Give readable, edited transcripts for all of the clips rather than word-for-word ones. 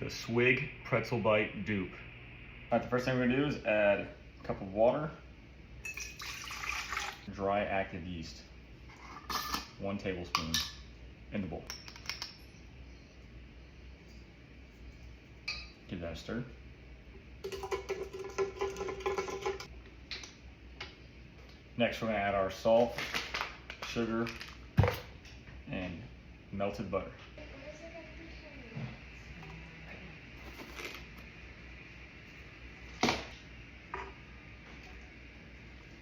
the Swig Pretzel Bite dupe. All right, the first thing we're gonna do is add a cup of water, dry active yeast, 1 tablespoon in the bowl. Give that a stir. Next, we're gonna add our salt, sugar, and melted butter.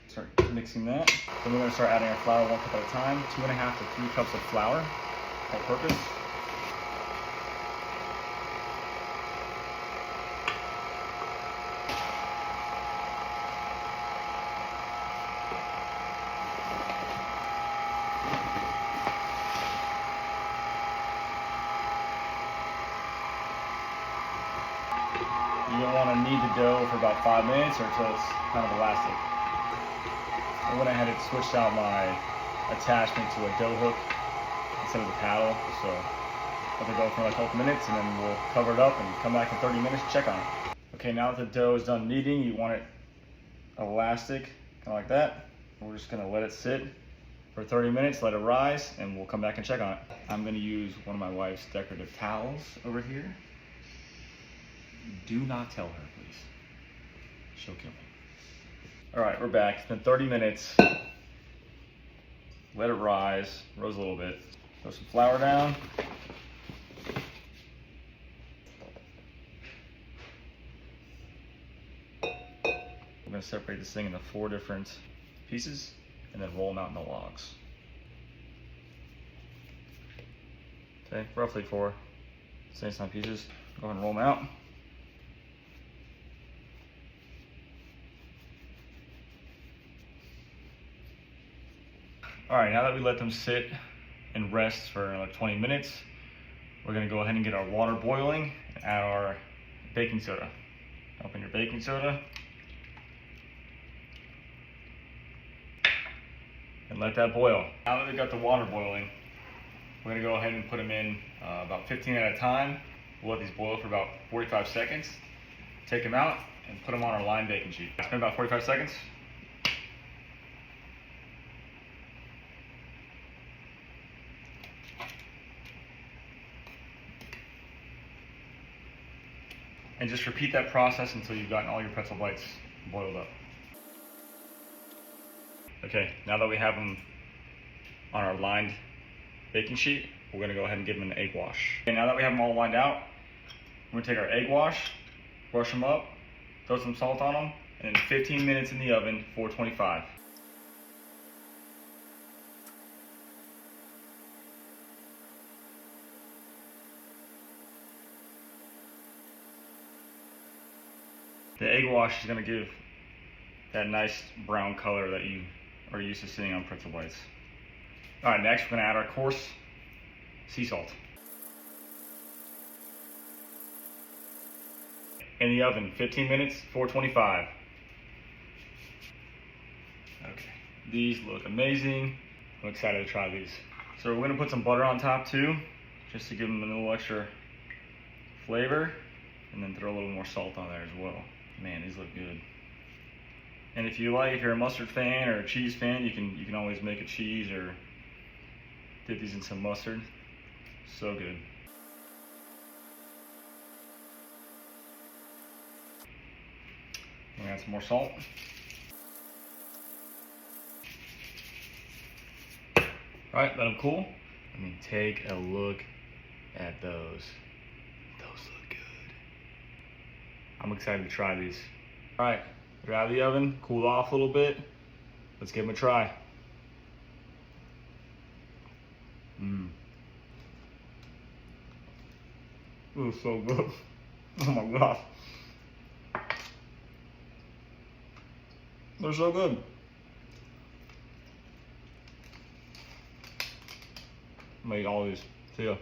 Start mixing that. Then we're gonna start adding our flour 1 cup at a time, 2.5 to 3 cups of flour, all purpose. You don't want to knead the dough for about 5 minutes or until it's kind of elastic. I went ahead and switched out my attachment to a dough hook instead of the paddle, so let it go for like a couple minutes and then we'll cover it up and come back in 30 minutes to check on it. Okay, now that the dough is done kneading, you want it elastic, kind of like that. We're just gonna let it sit for 30 minutes, let it rise, and we'll come back and check on it. I'm gonna use one of my wife's decorative towels over here. Do not tell her, please. She'll kill me. All right, we're back. It's been 30 minutes. Let it rise a little bit. Throw some flour down. We're gonna separate this thing into 4 different pieces and then roll them out into logs. Okay, roughly 4 same-size pieces. Go ahead and roll them out. All right, now that we let them sit and rest for like 20 minutes, we're gonna go ahead and get our water boiling and add our baking soda. Open your baking soda and let that boil. Now that we've got the water boiling, we're gonna go ahead and put them in about 15 at a time. We'll let these boil for about 45 seconds. Take them out and put them on our line baking sheet. It's been about 45 seconds. And just repeat that process until you've gotten all your pretzel bites boiled up. Okay, now that we have them on our lined baking sheet, we're gonna go ahead and give them an egg wash. Okay, now that we have them all lined out, we're gonna take our egg wash, brush them up, throw some salt on them, and then 15 minutes in the oven, 425. The egg wash is going to give that nice brown color that you are used to seeing on pretzel bites. All right, next we're going to add our Corse sea salt. In the oven, 15 minutes, 425. Okay, these look amazing. I'm excited to try these. So we're going to put some butter on top too, just to give them a little extra flavor, and then throw a little more salt on there as well. Man, these look good. And if you're a mustard fan or a cheese fan, you can always make a cheese or dip these in some mustard. So good. We're gonna add some more salt. All right, let them cool. I mean, take a look at those. Those look good. I'm excited to try these. All right, they're out of the oven, cooled off a little bit. Let's give them a try. Ooh, so good. Oh my gosh. They're so good. I'm gonna eat all these. See ya.